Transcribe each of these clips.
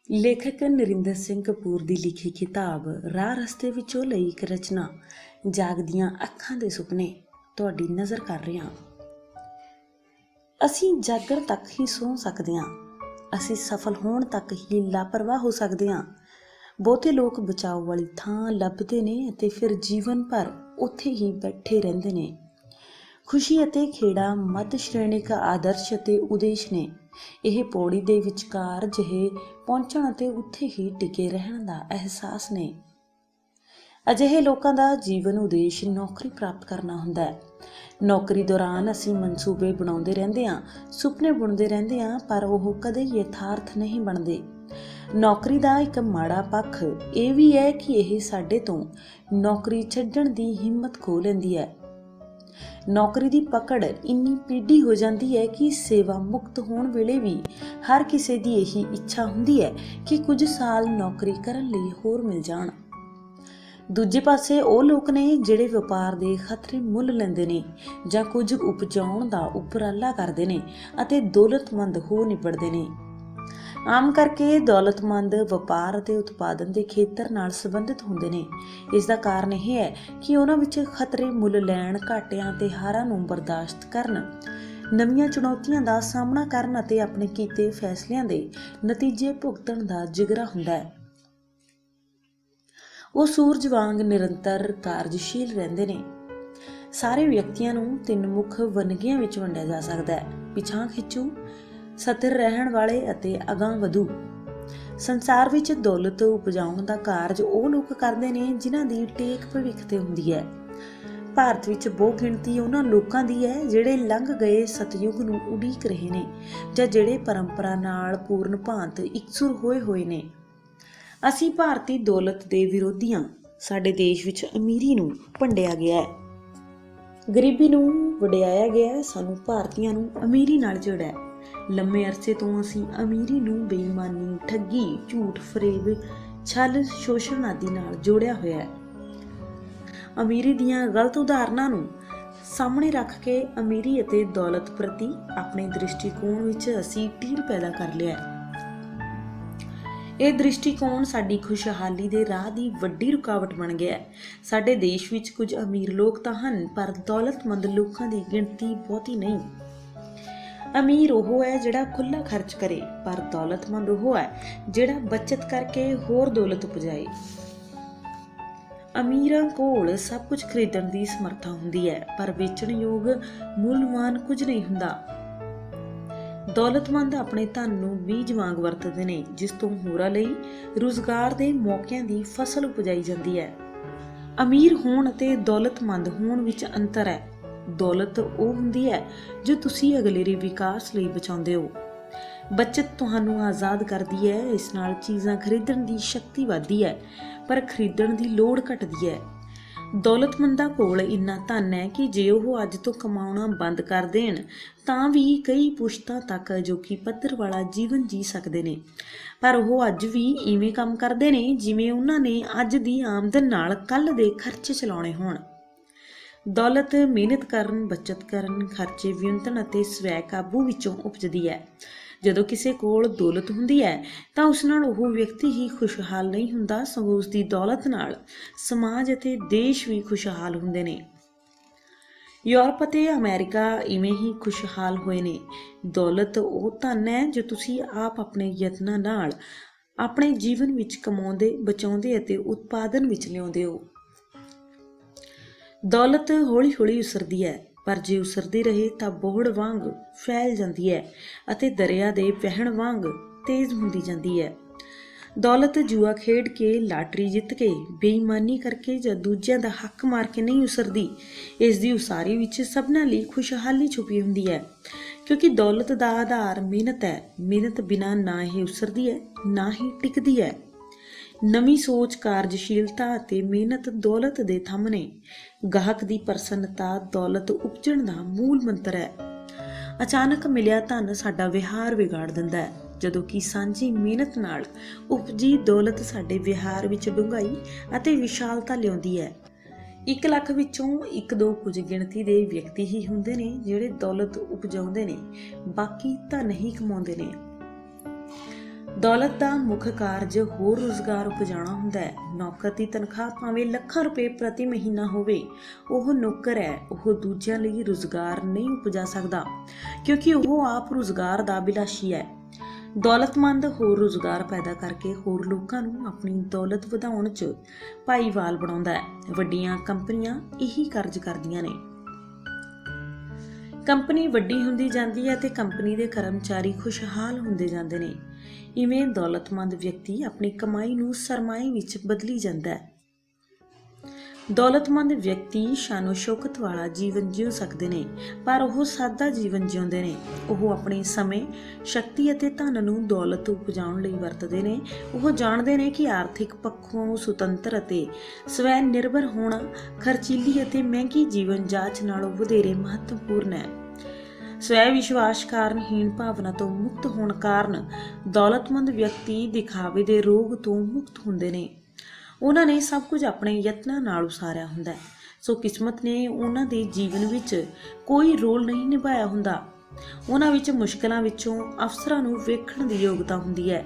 ਲੇਖਕ ਨਰਿੰਦਰ ਸਿੰਘ ਕਪੂਰ ਦੀ ਲਿਖੀ ਕਿਤਾਬ ਰਾਹ ਰਸਤੇ ਵਿੱਚੋਂ ਲਈ ਇੱਕ ਰਚਨਾ ਜਾਗਦੀਆਂ ਅੱਖਾਂ ਦੇ ਸੁਪਨੇ ਤੁਹਾਡੀ ਨਜ਼ਰ ਕਰ ਰਹੇ ਹਾਂ। ਅਸੀਂ ਜਾਗਣ ਤੱਕ ਹੀ ਸੌਂ ਸਕਦੇ ਹਾਂ, ਅਸੀਂ ਸਫਲ ਹੋਣ ਤੱਕ ਹੀ ਲਾਪਰਵਾਹ ਹੋ ਸਕਦੇ ਹਾਂ। ਬਹੁਤੇ ਲੋਕ ਬਚਾਓ ਵਾਲੀ ਥਾਂ ਲੱਭਦੇ ਨੇ ਅਤੇ ਫਿਰ ਜੀਵਨ ਭਰ ਉੱਥੇ ਹੀ ਬੈਠੇ ਰਹਿੰਦੇ ਨੇ। ਖੁਸ਼ੀ ਅਤੇ ਖੇੜਾ ਮੱਧ ਸ਼੍ਰੇਣਿਕ ਆਦਰਸ਼ ਅਤੇ ਉਦੇਸ਼ ਨੇ। ਇਹ ਪੌੜੀ ਦੇ ਵਿਚਕਾਰ ਜਿਹੇ ਪਹੁੰਚਣ ਅਤੇ ਉੱਥੇ ਹੀ ਟਿਕੇ ਰਹਿਣ ਦਾ ਅਹਿਸਾਸ ਨੇ। ਅਜਿਹੇ ਲੋਕਾਂ ਦਾ ਜੀਵਨ ਉਦੇਸ਼ ਨੌਕਰੀ ਪ੍ਰਾਪਤ ਕਰਨਾ ਹੁੰਦਾ ਹੈ। ਨੌਕਰੀ ਦੌਰਾਨ ਅਸੀਂ ਮਨਸੂਬੇ ਬਣਾਉਂਦੇ ਰਹਿੰਦੇ ਹਾਂ, ਸੁਪਨੇ ਬੁਣਦੇ ਰਹਿੰਦੇ ਹਾਂ, ਪਰ ਉਹ ਕਦੇ ਯਥਾਰਥ ਨਹੀਂ ਬਣਦੇ। ਨੌਕਰੀ ਦਾ ਇੱਕ ਮਾੜਾ ਪੱਖ ਇਹ ਵੀ ਹੈ ਕਿ ਇਹ ਸਾਡੇ ਤੋਂ ਨੌਕਰੀ ਛੱਡਣ ਦੀ ਹਿੰਮਤ ਖੋਹ ਲੈਂਦੀ ਹੈ। ਨੌਕਰੀ ਦੀ ਪਕੜ ਇੰਨੀ ਪੀਡੀ ਹੋ ਜਾਂਦੀ ਹੈ ਕਿ ਸੇਵਾ ਮੁਕਤ ਹੋਣ ਵੇਲੇ ਵੀ ਹਰ ਕਿਸੇ ਦੀ ਇਹੀ ਇੱਛਾ ਹੁੰਦੀ ਹੈ ਕਿ ਕੁਝ ਸਾਲ ਨੌਕਰੀ ਕਰਨ ਲਈ ਹੋਰ ਮਿਲ ਜਾਣ। ਦੂਜੇ ਪਾਸੇ ਉਹ ਲੋਕ ਨੇ ਜਿਹੜੇ ਵਪਾਰ ਦੇ ਖਤਰੇ ਮੁੱਲ ਲੈਂਦੇ ਨੇ ਜਾਂ ਕੁਝ ਉਪਜਾਉਣ ਦਾ ਉਪਰਾਲਾ ਕਰਦੇ ਨੇ ਅਤੇ ਦੌਲਤਮੰਦ ਹੋ ਨਿਬੜਦੇ ਨੇ। ਆਮ ਕਰਕੇ ਦੌਲਤਮੰਦ ਵਪਾਰ ਅਤੇ ਉਤਪਾਦਨ ਦੇ ਖੇਤਰ ਨਾਲ ਸੰਬੰਧਿਤ ਹੁੰਦੇ ਨੇ। ਇਸ ਦਾ ਕਾਰਨ ਇਹ ਹੈ ਕਿ ਉਹਨਾਂ ਵਿੱਚ ਖਤਰੇ ਮੁੱਲ ਲੈਣ, ਘਾਟਿਆਂ ਤੇ ਹਾਰਾਂ ਨੂੰ ਬਰਦਾਸ਼ਤ ਕਰਨ, ਨਵੀਆਂ ਚੁਣੌਤੀਆਂ ਦਾ ਸਾਹਮਣਾ ਕਰਨ ਅਤੇ ਆਪਣੇ ਕੀਤੇ ਫੈਸਲਿਆਂ ਦੇ ਨਤੀਜੇ ਭੁਗਤਣ ਦਾ ਜਿਗਰਾ ਹੁੰਦਾ ਹੈ। ਉਹ ਸੂਰਜ ਵਾਂਗ ਨਿਰੰਤਰ ਕਾਰਜਸ਼ੀਲ ਰਹਿੰਦੇ ਨੇ। ਸਾਰੇ ਵਿਅਕਤੀਆਂ ਨੂੰ ਤਿੰਨ ਮੁੱਖ ਵੰਨਗੀਆਂ ਵਿੱਚ ਵੰਡਿਆ ਜਾ ਸਕਦਾ ਹੈ: ਪਿਛਾਂਹ ਖਿੱਚੂ, ਸਥਿਰ ਰਹਿਣ ਵਾਲੇ ਅਤੇ ਅਗਾਂਹ ਵਧੂ। ਸੰਸਾਰ ਵਿੱਚ ਦੌਲਤ ਉਪਜਾਉਣ ਦਾ ਕਾਰਜ ਉਹ ਲੋਕ ਕਰਦੇ ਨੇ ਜਿਨ੍ਹਾਂ ਦੀ ਟੇਕ ਭਵਿੱਖ ਤੇ ਹੁੰਦੀ ਹੈ। ਭਾਰਤ ਵਿੱਚ ਬਹੁ ਗਿਣਤੀ ਉਹਨਾਂ ਲੋਕਾਂ ਦੀ ਹੈ ਜਿਹੜੇ ਲੰਘ ਗਏ ਸਤਯੁਗ ਨੂੰ ਉਡੀਕ ਰਹੇ ਨੇ ਜਾਂ ਜਿਹੜੇ ਪਰੰਪਰਾ ਨਾਲ ਪੂਰਨ ਭਾਂਤ ਇਕਸੁਰ ਹੋਏ ਨੇ। ਅਸੀਂ ਭਾਰਤੀ ਦੌਲਤ ਦੇ ਵਿਰੋਧੀ ਹਾਂ। ਸਾਡੇ ਦੇਸ਼ ਵਿੱਚ ਅਮੀਰੀ ਨੂੰ ਭੰਡਿਆ ਗਿਆ ਹੈ, ਗਰੀਬੀ ਨੂੰ ਵਡਿਆਇਆ ਗਿਆ ਹੈ। ਸਾਨੂੰ ਭਾਰਤੀਆਂ ਨੂੰ ਅਮੀਰੀ ਨਾਲ ਜੋੜਿਆ ਹੈ। ਲੰਮੇ ਅਰਸੇ ਤੋਂ ਅਸੀਂ ਅਮੀਰੀ ਨੂੰ ਬੇਈਮਾਨੀ, ਠੱਗੀ, ਝੂਠ, ਫਰੇਬ, ਛਲ, ਸ਼ੋਸ਼ਣ ਆਦਿ ਨਾਲ ਜੋੜਿਆ ਹੋਇਆ ਹੈ। ਅਮੀਰੀ ਦੀਆਂ ਗਲਤ ਉਦਾਹਰਨਾਂ ਨੂੰ ਸਾਹਮਣੇ ਰੱਖ ਕੇ ਅਮੀਰੀ ਅਤੇ ਦੌਲਤ ਪ੍ਰਤੀ ਆਪਣੇ ਦ੍ਰਿਸ਼ਟੀਕੋਣ ਵਿੱਚ ਅਸੀਂ ਟੀਰ ਪੈਦਾ ਕਰ ਲਿਆ ਹੈ। ਇਹ ਦ੍ਰਿਸ਼ਟੀਕੋਣ ਸਾਡੀ ਖੁਸ਼ਹਾਲੀ ਦੇ ਰਾਹ ਦੀ ਵੱਡੀ ਰੁਕਾਵਟ ਬਣ ਗਿਆ ਹੈ। ਸਾਡੇ ਦੇਸ਼ ਵਿੱਚ ਕੁਝ ਅਮੀਰ ਲੋਕ ਤਾਂ ਹਨ, ਪਰ ਦੌਲਤਮੰਦ ਲੋਕਾਂ ਦੀ ਗਿਣਤੀ ਬਹੁਤੀ ਨਹੀਂ। ਅਮੀਰ ਉਹ ਹੈ ਜਿਹੜਾ ਖੁੱਲ੍ਹਾ ਖਰਚ ਕਰੇ, ਪਰ ਦੌਲਤਮੰਦ ਉਹ ਹੈ ਜਿਹੜਾ ਬੱਚਤ ਕਰਕੇ ਹੋਰ ਦੌਲਤ ਉਪਜਾਏ। ਅਮੀਰਾਂ ਕੋਲ ਸਭ ਕੁਝ ਖਰੀਦਣ ਦੀ ਸਮਰੱਥਾ ਹੁੰਦੀ ਹੈ, ਪਰ ਵੇਚਣਯੋਗ ਮੁੱਲਵਾਨ ਕੁਝ ਨਹੀਂ ਹੁੰਦਾ। ਦੌਲਤਮੰਦ ਆਪਣੇ ਧਨ ਨੂੰ ਬੀਜ ਵਾਂਗ ਵਰਤਦੇ ਨੇ, ਜਿਸ ਤੋਂ ਹੋਰਾਂ ਲਈ ਰੁਜ਼ਗਾਰ ਦੇ ਮੌਕਿਆਂ ਦੀ ਫਸਲ ਉਪਜਾਈ ਜਾਂਦੀ ਹੈ। ਅਮੀਰ ਹੋਣ ਅਤੇ ਦੌਲਤਮੰਦ ਹੋਣ ਵਿੱਚ ਅੰਤਰ ਹੈ। ਦੌਲਤ ਉਹ ਹੁੰਦੀ ਹੈ ਜੋ ਤੁਸੀਂ ਅਗਲੇਰੇ ਵਿਕਾਸ ਲਈ ਬਚਾਉਂਦੇ ਹੋ। ਬੱਚਤ ਤੁਹਾਨੂੰ ਆਜ਼ਾਦ ਕਰਦੀ ਹੈ। ਇਸ ਨਾਲ ਚੀਜ਼ਾਂ ਖਰੀਦਣ ਦੀ ਸ਼ਕਤੀ ਵੱਧਦੀ ਹੈ, ਪਰ ਖਰੀਦਣ ਦੀ ਲੋੜ ਘਟਦੀ ਹੈ। ਦੌਲਤਮੰਦਾਂ ਕੋਲ ਇੰਨਾ ਧਨ ਹੈ ਕਿ ਜੇ ਉਹ ਅੱਜ ਤੋਂ ਕਮਾਉਣਾ ਬੰਦ ਕਰ ਦੇਣ ਤਾਂ ਵੀ ਕਈ ਪੁਸ਼ਤਾਂ ਤੱਕ ਅਜੋਕੀ ਪੱਧਰ ਵਾਲਾ ਜੀਵਨ ਜੀ ਸਕਦੇ ਨੇ, ਪਰ ਉਹ ਅੱਜ ਵੀ ਇਵੇਂ ਕੰਮ ਕਰਦੇ ਨੇ ਜਿਵੇਂ ਉਹਨਾਂ ਨੇ ਅੱਜ ਦੀ ਆਮਦਨ ਨਾਲ ਕੱਲ੍ਹ ਦੇ ਖਰਚੇ ਚਲਾਉਣੇ ਹੋਣ। ਦੌਲਤ ਮਿਹਨਤ ਕਰਨ, ਬੱਚਤ ਕਰਨ, ਖਰਚੇ ਵਿਉਂਤਣ ਅਤੇ ਸਵੈ ਕਾਬੂ ਵਿੱਚੋਂ ਉਪਜਦੀ ਹੈ। ਜਦੋਂ ਕਿਸੇ ਕੋਲ ਦੌਲਤ ਹੁੰਦੀ ਹੈ ਤਾਂ ਉਸ ਨਾਲ ਉਹ ਵਿਅਕਤੀ ਹੀ ਖੁਸ਼ਹਾਲ ਨਹੀਂ ਹੁੰਦਾ, ਸਗੋਂ ਉਸ ਦੀ ਦੌਲਤ ਨਾਲ ਸਮਾਜ ਅਤੇ ਦੇਸ਼ ਵੀ ਖੁਸ਼ਹਾਲ ਹੁੰਦੇ ਨੇ। ਯੂਰਪ ਅਤੇ ਅਮਰੀਕਾ ਇਵੇਂ ਹੀ ਖੁਸ਼ਹਾਲ ਹੋਏ ਨੇ। ਦੌਲਤ ਉਹ ਧਨ ਹੈ ਜੋ ਤੁਸੀਂ ਆਪ ਆਪਣੇ ਯਤਨਾਂ ਨਾਲ ਆਪਣੇ ਜੀਵਨ ਵਿੱਚ ਕਮਾਉਂਦੇ, ਬਚਾਉਂਦੇ ਅਤੇ ਉਤਪਾਦਨ ਵਿੱਚ ਲਿਆਉਂਦੇ ਹੋ। ਦੌਲਤ ਹੌਲੀ ਹੌਲੀ ਉਸਰਦੀ ਹੈ, ਪਰ ਜੇ ਉਸਰਦੀ ਰਹੇ ਤਾਂ ਬੋਹੜ ਵਾਂਗ ਫੈਲ ਜਾਂਦੀ ਹੈ ਅਤੇ ਦਰਿਆ ਦੇ ਵਹਿਣ ਵਾਂਗ ਤੇਜ਼ ਹੁੰਦੀ ਜਾਂਦੀ ਹੈ। ਦੌਲਤ ਜੂਆ ਖੇਡ ਕੇ, ਲਾਟਰੀ ਜਿੱਤ ਕੇ, ਬੇਈਮਾਨੀ ਕਰਕੇ ਜਾਂ ਦੂਜਿਆਂ ਦਾ ਹੱਕ ਮਾਰ ਕੇ ਨਹੀਂ ਉਸਰਦੀ। ਇਸ ਦੀ ਉਸਾਰੀ ਵਿੱਚ ਸਭਨਾਂ ਲਈ ਖੁਸ਼ਹਾਲੀ ਛੁਪੀ ਹੁੰਦੀ ਹੈ, ਕਿਉਂਕਿ ਦੌਲਤ ਦਾ ਆਧਾਰ ਮਿਹਨਤ ਹੈ। ਮਿਹਨਤ ਬਿਨਾਂ ਨਾ ਇਹ ਉਸਰਦੀ ਹੈ, ਨਾ ਹੀ ਟਿਕਦੀ ਹੈ। ਨਵੀਂ ਸੋਚ, ਕਾਰਜਸ਼ੀਲਤਾ ਅਤੇ ਮਿਹਨਤ ਦੌਲਤ ਦੇ ਥੰਮ ਨੇ। ਗਾਹਕ ਦੀ ਪ੍ਰਸੰਨਤਾ ਦੌਲਤ ਉਪਜਣ ਦਾ ਮੂਲ ਮੰਤਰ ਹੈ। ਅਚਾਨਕ ਮਿਲਿਆ ਧਨ ਸਾਡਾ ਵਿਹਾਰ ਵਿਗਾੜ ਦਿੰਦਾ ਹੈ, ਜਦੋਂ ਕਿ ਸਾਂਝੀ ਮਿਹਨਤ ਨਾਲ ਉਪਜੀ ਦੌਲਤ ਸਾਡੇ ਵਿਹਾਰ ਵਿੱਚ ਡੂੰਘਾਈ ਅਤੇ ਵਿਸ਼ਾਲਤਾ ਲਿਆਉਂਦੀ ਹੈ। 1 ਲੱਖ ਵਿੱਚੋਂ 1-2 ਕੁਝ ਗਿਣਤੀ ਦੇ ਵਿਅਕਤੀ ਹੀ ਹੁੰਦੇ ਨੇ ਜਿਹੜੇ ਦੌਲਤ ਉਪਜਾਉਂਦੇ ਨੇ, ਬਾਕੀ ਧਨ ਹੀ ਕਮਾਉਂਦੇ ਨੇ। ਦੌਲਤ ਦਾ ਮੁੱਖ ਕਾਰਜ ਹੋਰ ਰੁਜ਼ਗਾਰ ਉਪਜਾਉਣਾ ਹੁੰਦਾ ਹੈ। ਨੌਕਰ ਦੀ ਤਨਖਾਹ ਭਾਵੇਂ ਲੱਖਾਂ ਰੁਪਏ ਪ੍ਰਤੀ ਮਹੀਨਾ ਹੋਵੇ, ਉਹ ਨੌਕਰ ਹੈ, ਉਹ ਦੂਜਿਆਂ ਲਈ ਰੁਜ਼ਗਾਰ ਨਹੀਂ ਉਪਜਾ ਸਕਦਾ, ਕਿਉਂਕਿ ਉਹ ਆਪ ਰੁਜ਼ਗਾਰ ਦਾ ਬਿਲਾਸ਼ੀ ਹੈ। ਦੌਲਤਮੰਦ ਹੋਰ ਰੁਜ਼ਗਾਰ ਪੈਦਾ ਕਰਕੇ ਹੋਰ ਲੋਕਾਂ ਨੂੰ ਆਪਣੀ ਦੌਲਤ ਵਧਾਉਣ 'ਚ ਭਾਈਵਾਲ ਬਣਾਉਂਦਾ ਹੈ। ਵੱਡੀਆਂ ਕੰਪਨੀਆਂ ਇਹੀ ਕਾਰਜ ਕਰਦੀਆਂ ਨੇ। ਕੰਪਨੀ ਵੱਡੀ ਹੁੰਦੀ ਜਾਂਦੀ ਹੈ ਤੇ ਕੰਪਨੀ ਦੇ ਕਰਮਚਾਰੀ ਖੁਸ਼ਹਾਲ ਹੁੰਦੇ ਜਾਂਦੇ ਨੇ। ਇਵੇਂ ਦੌਲਤਮੰਦ ਵਿਅਕਤੀ ਆਪਣੀ ਕਮਾਈ ਨੂੰ ਸਰਮਾਏ ਵਿੱਚ ਬਦਲੀ ਜਾਂਦਾ ਹੈ। ਦੌਲਤਮੰਦ ਵਿਅਕਤੀ ਸ਼ਾਨੋ ਸ਼ੌਕਤ ਵਾਲਾ ਜੀਵਨ ਜਿਉ ਸਕਦੇ ਨੇ, ਪਰ ਉਹ ਸਾਦਾ ਜੀਵਨ ਜਿਉਂਦੇ ਨੇ। ਉਹ ਆਪਣੇ ਸਮੇਂ, ਸ਼ਕਤੀ ਅਤੇ ਧਨ ਨੂੰ ਦੌਲਤ ਉਪਜਾਉਣ ਲਈ ਵਰਤਦੇ ਨੇ। ਉਹ ਜਾਣਦੇ ਨੇ ਕਿ ਆਰਥਿਕ ਪੱਖੋਂ ਸੁਤੰਤਰ ਅਤੇ ਸਵੈ ਨਿਰਭਰ ਹੋਣਾ ਖਰਚੀਲੀ ਅਤੇ ਮਹਿੰਗੀ ਜੀਵਨ ਜਾਂਚ ਨਾਲੋਂ ਵਧੇਰੇ ਮਹੱਤਵਪੂਰਨ ਹੈ। ਸਵੈ ਵਿਸ਼ਵਾਸ ਕਾਰਨ ਹੀਣ ਭਾਵਨਾ ਤੋਂ ਮੁਕਤ ਹੋਣ ਕਾਰਨ ਦੌਲਤਮੰਦ ਵਿਅਕਤੀ ਦਿਖਾਵੇ ਦੇ ਰੋਗ ਤੋਂ ਮੁਕਤ ਹੁੰਦੇ ਨੇ। ਉਹਨਾਂ ਨੇ ਸਭ ਕੁਝ ਆਪਣੇ ਯਤਨਾਂ ਨਾਲ ਉਸਾਰਿਆ ਹੁੰਦਾ ਹੈ, ਸੋ ਕਿਸਮਤ ਨੇ ਉਹਨਾਂ ਦੇ ਜੀਵਨ ਵਿੱਚ ਕੋਈ ਰੋਲ ਨਹੀਂ ਨਿਭਾਇਆ ਹੁੰਦਾ। ਉਹਨਾਂ ਵਿੱਚ ਮੁਸ਼ਕਲਾਂ ਵਿੱਚੋਂ ਅਫਸਰਾਂ ਨੂੰ ਵੇਖਣ ਦੀ ਯੋਗਤਾ ਹੁੰਦੀ ਹੈ।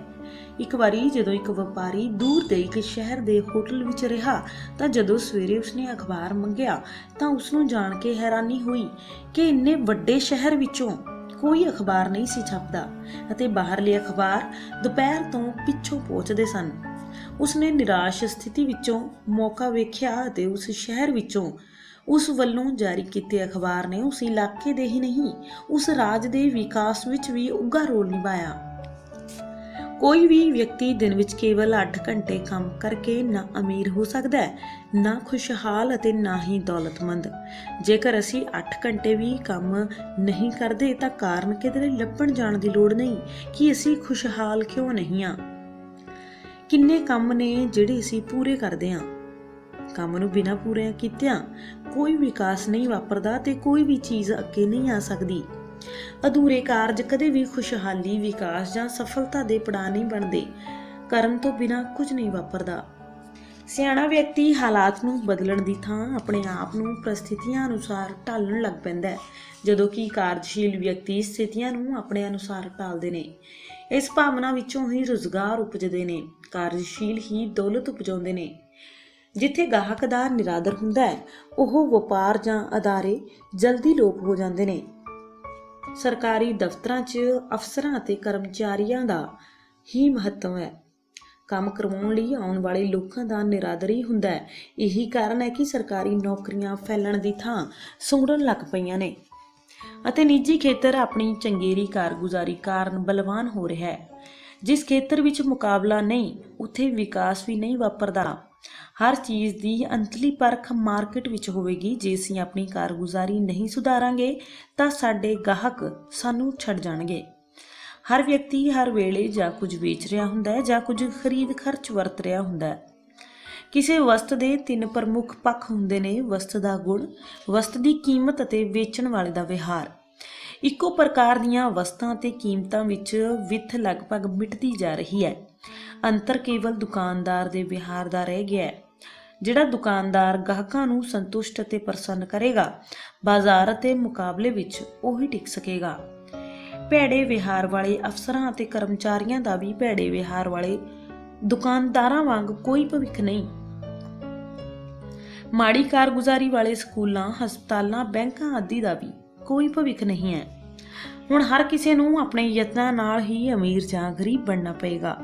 ਇੱਕ ਵਾਰੀ ਜਦੋਂ ਇੱਕ ਵਪਾਰੀ ਦੂਰ ਦੇ ਇੱਕ ਸ਼ਹਿਰ ਦੇ ਹੋਟਲ ਵਿੱਚ ਰਿਹਾ ਤਾਂ ਜਦੋਂ ਸਵੇਰੇ ਉਸਨੇ ਅਖਬਾਰ ਮੰਗਿਆ ਤਾਂ ਉਸਨੂੰ ਜਾਣ ਕੇ ਹੈਰਾਨੀ ਹੋਈ ਕਿ ਇੰਨੇ ਵੱਡੇ ਸ਼ਹਿਰ ਵਿੱਚੋਂ ਕੋਈ ਅਖਬਾਰ ਨਹੀਂ ਸੀ ਛਪਦਾ ਅਤੇ ਬਾਹਰਲੇ ਅਖਬਾਰ ਦੁਪਹਿਰ ਤੋਂ ਪਿੱਛੋਂ ਪਹੁੰਚਦੇ ਸਨ। ਉਸਨੇ ਨਿਰਾਸ਼ ਸਥਿਤੀ ਵਿੱਚੋਂ ਮੌਕਾ ਵੇਖਿਆ ਅਤੇ ਉਸ ਸ਼ਹਿਰ ਵਿੱਚੋਂ ਉਸ ਵੱਲੋਂ ਜਾਰੀ ਕੀਤੇ ਅਖਬਾਰ ਨੇ ਉਸ ਇਲਾਕੇ ਦੇ ਹੀ ਨਹੀਂ, ਉਸ ਰਾਜ ਦੇ ਵਿਕਾਸ ਵਿੱਚ ਵੀ ਉੱਘਾ ਰੋਲ ਨਿਭਾਇਆ। ਕੋਈ ਵੀ ਵਿਅਕਤੀ ਦਿਨ ਵਿੱਚ ਕੇਵਲ 8 ਘੰਟੇ ਕੰਮ ਕਰਕੇ ਨਾ ਅਮੀਰ ਹੋ ਸਕਦਾ ਹੈ, ਨਾ ਖੁਸ਼ਹਾਲ ਅਤੇ ਨਾ ਹੀ ਦੌਲਤਮੰਦ। ਜੇਕਰ ਅਸੀਂ 8 ਘੰਟੇ ਵੀ ਕੰਮ ਨਹੀਂ ਕਰਦੇ ਤਾਂ ਕਾਰਨ ਕਿਧਰੇ ਲੱਭਣ ਜਾਣ ਦੀ ਲੋੜ ਨਹੀਂ ਕਿ ਅਸੀਂ ਖੁਸ਼ਹਾਲ ਕਿਉਂ ਨਹੀਂ ਹਾਂ। ਕਿੰਨੇ ਕੰਮ ਨੇ ਜਿਹੜੇ ਅਸੀਂ ਪੂਰੇ ਕਰਦੇ ਹਾਂ। ਕੰਮ ਨੂੰ ਬਿਨਾਂ ਪੂਰੇ ਕੀਤਿਆਂ ਕੋਈ ਵਿਕਾਸ ਨਹੀਂ ਵਾਪਰਦਾ ਤੇ ਕੋਈ ਵੀ ਚੀਜ਼ ਅੱਗੇ ਨਹੀਂ ਆ ਸਕਦੀ। ਅਧੂਰੇ ਕਾਰਜ ਕਦੇ ਵੀ ਖੁਸ਼ਹਾਲੀ, ਵਿਕਾਸ ਜਾਂ ਸਫਲਤਾ ਦੇ ਪੜਾਅ ਨਹੀਂ ਬਣਦੇ। ਕਰਨ ਤੋਂ ਬਿਨਾਂ ਕੁਝ ਨਹੀਂ ਵਾਪਰਦਾ। ਸਿਆਣਾ ਵਿਅਕਤੀ ਹਾਲਾਤ ਨੂੰ ਬਦਲਣ ਦੀ ਥਾਂ ਆਪਣੇ ਆਪ ਨੂੰ ਪ੍ਰਸਥਿਤੀਆਂ ਅਨੁਸਾਰ ਢਾਲਣ ਲੱਗ ਪੈਂਦਾ ਹੈ, ਜਦੋਂ ਕਿ ਕਾਰਜਸ਼ੀਲ ਵਿਅਕਤੀ ਸਥਿਤੀਆਂ ਨੂੰ ਆਪਣੇ ਅਨੁਸਾਰ ਢਾਲਦੇ ਨੇ। ਇਸ ਭਾਵਨਾ ਵਿੱਚੋਂ ਹੀ ਰੁਜ਼ਗਾਰ ਉਪਜਦੇ ਨੇ। ਕਾਰਜਸ਼ੀਲ ਹੀ ਦੌਲਤ ਉਪਜਾਉਂਦੇ ਨੇ। ਜਿੱਥੇ ਗਾਹਕ ਦਾ ਨਿਰਾਦਰ ਹੁੰਦਾ ਹੈ, ਉਹ ਵਪਾਰ ਜਾਂ ਅਦਾਰੇ ਜਲਦੀ ਲੋਪ ਹੋ ਜਾਂਦੇ ਨੇ। ਸਰਕਾਰੀ ਦਫ਼ਤਰਾਂ 'ਚ ਅਫਸਰਾਂ ਅਤੇ ਕਰਮਚਾਰੀਆਂ ਦਾ ਹੀ ਮਹੱਤਵ ਹੈ। ਕੰਮ ਕਰਵਾਉਣ ਲਈ ਆਉਣ ਵਾਲੇ ਲੋਕਾਂ ਦਾ ਨਿਰਾਦਰ ਹੀ ਹੁੰਦਾ ਹੈ। ਇਹੀ ਕਾਰਨ ਹੈ ਕਿ ਸਰਕਾਰੀ ਨੌਕਰੀਆਂ ਫੈਲਣ ਦੀ ਥਾਂ ਸੁੰਗੜਨ ਲੱਗ ਪਈਆਂ ਨੇ ਅਤੇ ਨਿੱਜੀ ਖੇਤਰ ਆਪਣੀ ਚੰਗੇਰੀ ਕਾਰਗੁਜ਼ਾਰੀ ਕਾਰਨ ਬਲਵਾਨ ਹੋ ਰਿਹਾ ਹੈ। ਜਿਸ ਖੇਤਰ ਵਿੱਚ ਮੁਕਾਬਲਾ ਨਹੀਂ, ਉੱਥੇ ਵਿਕਾਸ ਵੀ ਨਹੀਂ ਵਾਪਰਦਾ। ਹਰ ਚੀਜ਼ ਦੀ ਅੰਤਲੀ ਪਰਖ ਮਾਰਕੀਟ ਵਿੱਚ ਹੋਵੇਗੀ। ਜੇ ਅਸੀਂ ਆਪਣੀ ਕਾਰਗੁਜ਼ਾਰੀ ਨਹੀਂ ਸੁਧਾਰਾਂਗੇ ਤਾਂ ਸਾਡੇ ਗਾਹਕ ਸਾਨੂੰ ਛੱਡ ਜਾਣਗੇ। ਹਰ ਵਿਅਕਤੀ ਹਰ ਵੇਲੇ ਜਾਂ ਕੁਝ ਵੇਚ ਰਿਹਾ ਹੁੰਦਾ ਹੈ ਜਾਂ ਕੁਝ ਖਰੀਦ ਖਰਚ ਵਰਤ ਰਿਹਾ ਹੁੰਦਾ ਹੈ। ਕਿਸੇ ਵਸਤ ਦੇ 3 ਪ੍ਰਮੁੱਖ ਪੱਖ ਹੁੰਦੇ ਨੇ: ਵਸਤ ਦਾ ਗੁਣ, ਵਸਤ ਦੀ ਕੀਮਤ ਅਤੇ ਵੇਚਣ ਵਾਲੇ ਦਾ ਵਿਹਾਰ। ਇੱਕੋ ਪ੍ਰਕਾਰ ਦੀਆਂ ਵਸਤਾਂ ਅਤੇ ਕੀਮਤਾਂ ਵਿੱਚ ਵਿੱਥ ਲਗਭਗ ਮਿਟਦੀ ਜਾ ਰਹੀ ਹੈ। ਅੰਤਰ ਕੇਵਲ ਦੁਕਾਨਦਾਰ ਦੇ ਵਿਹਾਰ ਦਾ ਰਹਿ ਗਿਆ ਹੈ। ਜਿਹੜਾ ਦੁਕਾਨਦਾਰ ਗਾਹਕਾਂ ਨੂੰ ਸੰਤੁਸ਼ਟ ਅਤੇ ਪ੍ਰਸੰਨ ਕਰੇਗਾ, ਬਾਜ਼ਾਰ ਅਤੇ ਮੁਕਾਬਲੇ ਵਿੱਚ ਉਹੀ ਟਿਕ ਸਕੇਗਾ। ਭੈੜੇ ਵਿਹਾਰ ਵਾਲੇ ਅਫਸਰਾਂ ਅਤੇ ਕਰਮਚਾਰੀਆਂ ਦਾ ਵੀ ਭੈੜੇ ਵਿਹਾਰ ਵਾਲੇ ਦੁਕਾਨਦਾਰਾਂ ਵਾਂਗ ਕੋਈ ਭਵਿੱਖ ਨਹੀਂ। ਮਾੜੀ ਕਾਰਗੁਜ਼ਾਰੀ ਵਾਲੇ ਸਕੂਲਾਂ, ਹਸਪਤਾਲਾਂ, ਬੈਂਕਾਂ ਆਦਿ ਦਾ ਵੀ ਕੋਈ ਭਵਿੱਖ ਨਹੀਂ ਹੈ। ਹੁਣ ਹਰ ਕਿਸੇ ਨੂੰ ਆਪਣੇ ਯਤਨਾਂ ਨਾਲ ਹੀ ਅਮੀਰ ਜਾਂ ਗਰੀਬ ਬਣਨਾ ਪਏਗਾ।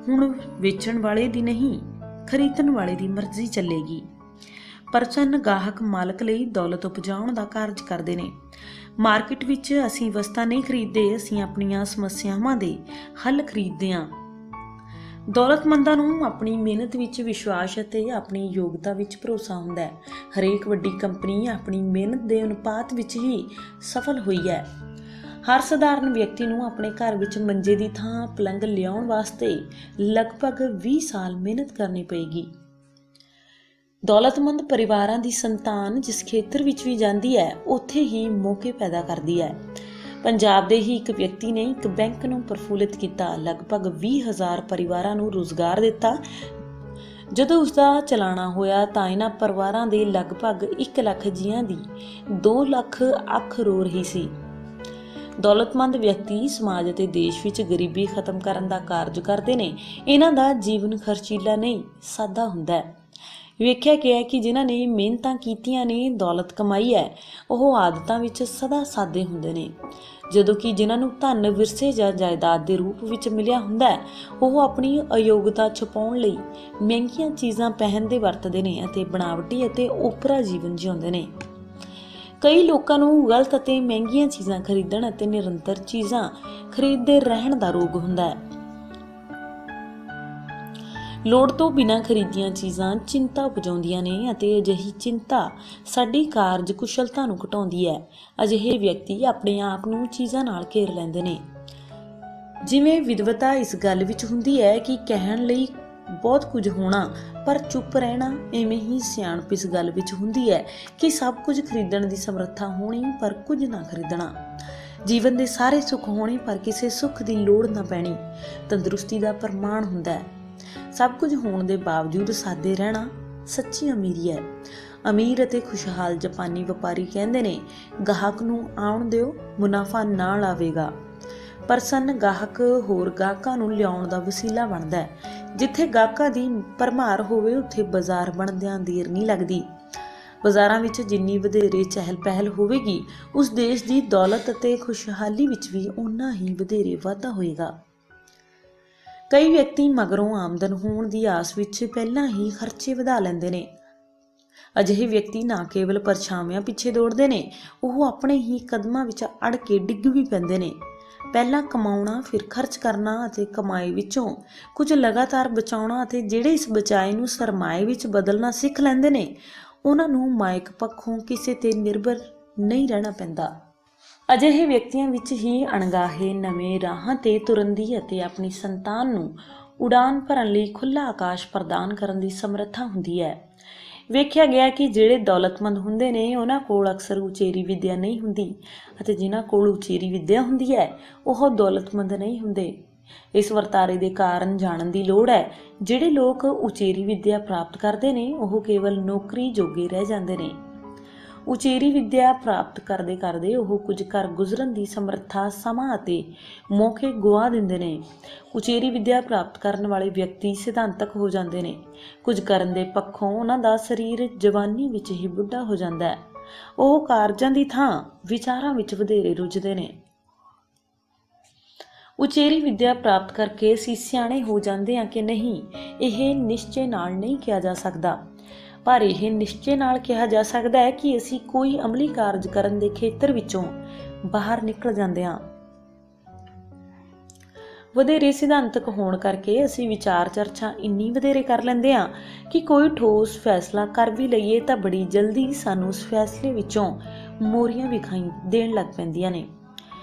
ਹੁਣ ਵੇਚਣ ਵਾਲੇ ਦੀ ਨਹੀਂ, ਖਰੀਦਣ ਵਾਲੇ ਦੀ ਮਰਜ਼ੀ ਚੱਲੇਗੀ। ਪ੍ਰਸੰਨ ਗਾਹਕ ਮਾਲਕ ਲਈ ਦੌਲਤ ਉਪਜਾਉਣ ਦਾ ਕਾਰਜ ਕਰਦੇ ਨੇ। ਮਾਰਕੀਟ ਵਿੱਚ ਅਸੀਂ ਵਸਤਾਂ ਨਹੀਂ ਖਰੀਦਦੇ, ਅਸੀਂ ਆਪਣੀਆਂ ਸਮੱਸਿਆਵਾਂ ਦੇ ਹੱਲ ਖਰੀਦਦੇ ਹਾਂ। ਦੌਲਤਮੰਦਾਂ ਨੂੰ ਆਪਣੀ ਮਿਹਨਤ ਵਿੱਚ ਵਿਸ਼ਵਾਸ ਅਤੇ ਆਪਣੀ ਯੋਗਤਾ ਵਿੱਚ ਭਰੋਸਾ ਹੁੰਦਾ ਹੈ। ਹਰੇਕ ਵੱਡੀ ਕੰਪਨੀ ਆਪਣੀ ਮਿਹਨਤ ਦੇ ਅਨੁਪਾਤ ਵਿੱਚ ਹੀ ਸਫਲ ਹੋਈ ਹੈ। ਹਰ ਸਧਾਰਨ ਵਿਅਕਤੀ ਨੂੰ ਆਪਣੇ ਘਰ ਵਿੱਚ ਮੰਜੇ ਦੀ ਥਾਂ ਪਲੰਘ ਲਿਆਉਣ ਵਾਸਤੇ ਲਗਭਗ 20 ਸਾਲ ਮਿਹਨਤ ਕਰਨੀ ਪਏਗੀ। ਦੌਲਤਮੰਦ ਪਰਿਵਾਰਾਂ ਦੀ ਸੰਤਾਨ ਜਿਸ ਖੇਤਰ ਵਿੱਚ ਵੀ ਜਾਂਦੀ ਹੈ, ਉੱਥੇ ਹੀ ਮੌਕੇ ਪੈਦਾ ਕਰਦੀ ਹੈ। ਪੰਜਾਬ ਦੇ ਹੀ ਇੱਕ ਵਿਅਕਤੀ ਨੇ ਇੱਕ ਬੈਂਕ ਨੂੰ ਪ੍ਰਫੁੱਲਿਤ ਕੀਤਾ, ਲਗਭਗ 20,000 ਪਰਿਵਾਰਾਂ ਨੂੰ ਰੁਜ਼ਗਾਰ ਦਿੱਤਾ। ਜਦੋਂ ਉਸਦਾ ਚਲਾਣਾ ਹੋਇਆ ਤਾਂ ਇਹਨਾਂ ਪਰਿਵਾਰਾਂ ਦੇ ਲਗਭਗ 1 ਲੱਖ ਜੀਆਂ ਦੀ 2 ਲੱਖ ਅੱਖ ਰੋ ਰਹੀ ਸੀ। ਦੌਲਤਮੰਦ ਵਿਅਕਤੀ ਸਮਾਜ ਅਤੇ ਦੇਸ਼ ਵਿੱਚ ਗਰੀਬੀ ਖਤਮ ਕਰਨ ਦਾ ਕਾਰਜ ਕਰਦੇ ਨੇ। ਇਹਨਾਂ ਦਾ ਜੀਵਨ ਖਰਚੀਲਾ ਨਹੀਂ, ਸਾਦਾ ਹੁੰਦਾ ਹੈ। ਵੇਖਿਆ ਗਿਆ ਹੈ ਕਿ ਜਿਨ੍ਹਾਂ ਨੇ ਮਿਹਨਤਾਂ ਕੀਤੀਆਂ ਨੇ, ਦੌਲਤ ਕਮਾਈ ਹੈ, ਉਹ ਆਦਤਾਂ ਵਿੱਚ ਸਦਾ ਸਾਦੇ ਹੁੰਦੇ ਨੇ, ਜਦੋਂ ਕਿ ਜਿਨ੍ਹਾਂ ਨੂੰ ਧਨ ਵਿਰਸੇ ਜਾਂ ਜਾਇਦਾਦ ਦੇ ਰੂਪ ਵਿੱਚ ਮਿਲਿਆ ਹੁੰਦਾ ਹੈ, ਉਹ ਆਪਣੀ ਅਯੋਗਤਾ ਛੁਪਾਉਣ ਲਈ ਮਹਿੰਗੀਆਂ ਚੀਜ਼ਾਂ ਪਹਿਨਦੇ ਵਰਤਦੇ ਨੇ ਅਤੇ ਬਣਾਵਟੀ ਅਤੇ ਓਪਰਾ ਜੀਵਨ ਜਿਉਂਦੇ ਨੇ। ਕਈ ਲੋਕਾਂ ਨੂੰ ਗਲਤ ਅਤੇ ਮਹਿੰਗੀਆਂ ਚੀਜ਼ਾਂ ਖਰੀਦਣ ਅਤੇ ਨਿਰੰਤਰ ਚੀਜ਼ਾਂ ਖਰੀਦਦੇ ਰਹਿਣ ਦਾ ਰੋਗ ਹੁੰਦਾ ਹੈ। ਲੋੜ ਤੋਂ ਬਿਨਾਂ ਖਰੀਦੀਆਂ ਚੀਜ਼ਾਂ ਚਿੰਤਾ ਉਪਜਾਉਂਦੀਆਂ ਨੇ ਅਤੇ ਅਜਿਹੀ ਚਿੰਤਾ ਸਾਡੀ ਕਾਰਜ ਕੁਸ਼ਲਤਾ ਨੂੰ ਘਟਾਉਂਦੀ ਹੈ। ਅਜਿਹੇ ਵਿਅਕਤੀ ਆਪਣੇ ਆਪ ਨੂੰ ਚੀਜ਼ਾਂ ਨਾਲ ਘੇਰ ਲੈਂਦੇ ਨੇ। ਜਿਵੇਂ ਵਿਦਵਤਾ ਇਸ ਗੱਲ ਵਿੱਚ ਹੁੰਦੀ ਹੈ ਕਿ ਕਹਿਣ ਲਈ ਬਹੁਤ ਕੁਝ ਹੋਣਾ ਪਰ ਚੁੱਪ ਰਹਿਣਾ, ਐਵੇਂ ਹੀ ਸਿਆਣਪ ਇਸ ਗੱਲ ਵਿੱਚ ਹੁੰਦੀ ਹੈ ਕਿ ਸਭ ਕੁਝ ਖਰੀਦਣ ਦੀ ਸਮਰੱਥਾ ਹੋਣੀ ਪਰ ਕੁਝ ਨਾ ਖਰੀਦਣਾ। ਜੀਵਨ ਦੇ ਸਾਰੇ ਸੁੱਖ ਹੋਣੇ ਪਰ ਕਿਸੇ ਸੁੱਖ ਦੀ ਲੋੜ ਨਾ ਪੈਣੀ ਤੰਦਰੁਸਤੀ ਦਾ ਪ੍ਰਮਾਣ ਹੁੰਦਾ ਹੈ। ਸਭ ਕੁਝ ਹੋਣ ਦੇ ਬਾਵਜੂਦ ਸਾਦੇ ਰਹਿਣਾ ਸੱਚੀ ਅਮੀਰੀ ਹੈ। ਅਮੀਰ ਅਤੇ ਖੁਸ਼ਹਾਲ ਜਾਪਾਨੀ ਵਪਾਰੀ ਕਹਿੰਦੇ ਨੇ, ਗਾਹਕ ਨੂੰ ਆਉਣ ਦਿਓ, ਮੁਨਾਫਾ ਨਾਲ ਆਵੇਗਾ। ਪ੍ਰਸੰਨ ਗਾਹਕ ਹੋਰ ਗਾਹਕਾਂ ਨੂੰ ਲਿਆਉਣ ਦਾ ਵਸੀਲਾ ਬਣਦਾ ਹੈ। ਜਿੱਥੇ ਗਾਹਕਾਂ ਦੀ ਭਰਮਾਰ ਹੋਵੇ ਉੱਥੇ ਬਾਜ਼ਾਰ ਬਣਦਿਆਂ ਦੇਰ ਨਹੀਂ ਲੱਗਦੀ। ਬਾਜ਼ਾਰਾਂ ਵਿੱਚ ਜਿੰਨੀ ਵਧੇਰੇ ਚਹਿਲ ਪਹਿਲ ਹੋਵੇਗੀ, ਉਸ ਦੇਸ਼ ਦੀ ਦੌਲਤ ਅਤੇ ਖੁਸ਼ਹਾਲੀ ਵਿੱਚ ਵੀ ਓਨਾ ਹੀ ਵਧੇਰੇ ਵਾਧਾ ਹੋਏਗਾ। ਕਈ ਵਿਅਕਤੀ ਮਗਰੋਂ ਆਮਦਨ ਹੋਣ ਦੀ ਆਸ ਵਿੱਚ ਪਹਿਲਾਂ ਹੀ ਖਰਚੇ ਵਧਾ ਲੈਂਦੇ ਨੇ। ਅਜਿਹੇ ਵਿਅਕਤੀ ਨਾ ਕੇਵਲ ਪਰਛਾਵਿਆਂ ਪਿੱਛੇ ਦੌੜਦੇ ਨੇ, ਉਹ ਆਪਣੇ ਹੀ ਕਦਮਾਂ ਵਿੱਚ ਅੜ ਕੇ ਡਿੱਗ ਵੀ ਪੈਂਦੇ ਨੇ। ਪਹਿਲਾਂ ਕਮਾਉਣਾ, ਫਿਰ ਖਰਚ ਕਰਨਾ ਅਤੇ ਕਮਾਈ ਵਿੱਚੋਂ ਕੁਝ ਲਗਾਤਾਰ ਬਚਾਉਣਾ ਅਤੇ ਜਿਹੜੇ ਇਸ ਬਚਾਏ ਨੂੰ ਸਰਮਾਏ ਵਿੱਚ ਬਦਲਣਾ ਸਿੱਖ ਲੈਂਦੇ ਨੇ, ਉਹਨਾਂ ਨੂੰ ਮਾਇਕ ਪੱਖੋਂ ਕਿਸੇ ਤੇ ਨਿਰਭਰ ਨਹੀਂ ਰਹਿਣਾ ਪੈਂਦਾ। ਅਜਿਹੇ ਵਿਅਕਤੀਆਂ ਵਿੱਚ ਹੀ ਅਣਗਾਹੇ ਨਵੇਂ ਰਾਹਾਂ ਤੇ ਤੁਰਨ ਦੀ ਅਤੇ ਆਪਣੀ ਸੰਤਾਨ ਨੂੰ ਉਡਾਨ ਭਰਨ ਲਈ ਖੁੱਲ੍ਹਾ ਆਕਾਸ਼ ਪ੍ਰਦਾਨ ਕਰਨ ਦੀ ਸਮਰੱਥਾ ਹੁੰਦੀ ਹੈ। ਵੇਖਿਆ ਗਿਆ ਕਿ ਜਿਹੜੇ ਦੌਲਤਮੰਦ ਹੁੰਦੇ ਨੇ, ਉਹਨਾਂ ਕੋਲ ਅਕਸਰ ਉਚੇਰੀ ਵਿੱਦਿਆ ਨਹੀਂ ਹੁੰਦੀ ਅਤੇ ਜਿਨ੍ਹਾਂ ਕੋਲ ਉਚੇਰੀ ਵਿੱਦਿਆ ਹੁੰਦੀ ਹੈ, ਉਹ ਦੌਲਤਮੰਦ ਨਹੀਂ ਹੁੰਦੇ। ਇਸ ਵਰਤਾਰੇ ਦੇ ਕਾਰਨ ਜਾਣਨ ਦੀ ਲੋੜ ਹੈ। ਜਿਹੜੇ ਲੋਕ ਉਚੇਰੀ ਵਿੱਦਿਆ ਪ੍ਰਾਪਤ ਕਰਦੇ ਨੇ, ਉਹ ਕੇਵਲ ਨੌਕਰੀ ਜੋਗੇ ਰਹਿ ਜਾਂਦੇ ਨੇ। ਉਚੇਰੀ ਵਿੱਦਿਆ ਪ੍ਰਾਪਤ ਕਰਦੇ ਕਰਦੇ ਉਹ ਕੁਝ ਕਰ ਗੁਜ਼ਰਨ ਦੀ ਸਮਰੱਥਾ, ਸਮਾਂ ਅਤੇ ਮੌਕੇ ਗੁਆ ਦਿੰਦੇ ਨੇ। ਉਚੇਰੀ ਵਿੱਦਿਆ ਪ੍ਰਾਪਤ ਕਰਨ ਵਾਲੇ ਵਿਅਕਤੀ ਸਿਧਾਂਤਕ ਹੋ ਜਾਂਦੇ ਨੇ। ਕੁਝ ਕਰਨ ਦੇ ਪੱਖੋਂ ਉਹਨਾਂ ਦਾ ਸਰੀਰ ਜਵਾਨੀ ਵਿੱਚ ਹੀ ਬੁੱਢਾ ਹੋ ਜਾਂਦਾ ਹੈ। ਉਹ ਕਾਰਜਾਂ ਦੀ ਥਾਂ ਵਿਚਾਰਾਂ ਵਿੱਚ ਵਧੇਰੇ ਰੁੱਝਦੇ ਨੇ। ਉਚੇਰੀ ਵਿੱਦਿਆ ਪ੍ਰਾਪਤ ਕਰਕੇ ਅਸੀਂ ਸਿਆਣੇ ਹੋ ਜਾਂਦੇ ਹਾਂ ਕਿ ਨਹੀਂ, ਇਹ ਨਿਸ਼ਚੇ ਨਾਲ ਨਹੀਂ ਕਿਹਾ ਜਾ ਸਕਦਾ, ਪਰ ਇਹ ਨਿਸ਼ਚੇ ਨਾਲ ਕਿਹਾ ਜਾ ਸਕਦਾ ਹੈ ਕਿ ਅਸੀਂ ਕੋਈ ਅਮਲੀ ਕਾਰਜ ਕਰਨ ਦੇ ਖੇਤਰ ਵਿੱਚੋਂ ਬਾਹਰ ਨਿਕਲ ਜਾਂਦੇ ਹਾਂ। ਵਧੇਰੇ ਸਿਧਾਂਤਕ ਹੋਣ ਕਰਕੇ ਅਸੀਂ ਵਿਚਾਰ ਚਰਚਾ ਇੰਨੀ ਵਧੇਰੇ ਕਰ ਲੈਂਦੇ ਹਾਂ ਕਿ ਕੋਈ ਠੋਸ ਫੈਸਲਾ ਕਰ ਵੀ ਲਈਏ ਤਾਂ ਬੜੀ ਜਲਦੀ ਸਾਨੂੰ ਉਸ ਫੈਸਲੇ ਵਿੱਚੋਂ ਮੋਰੀਆਂ ਵਿਖਾਈ ਦੇਣ ਲੱਗ ਪੈਂਦੀਆਂ ਨੇ।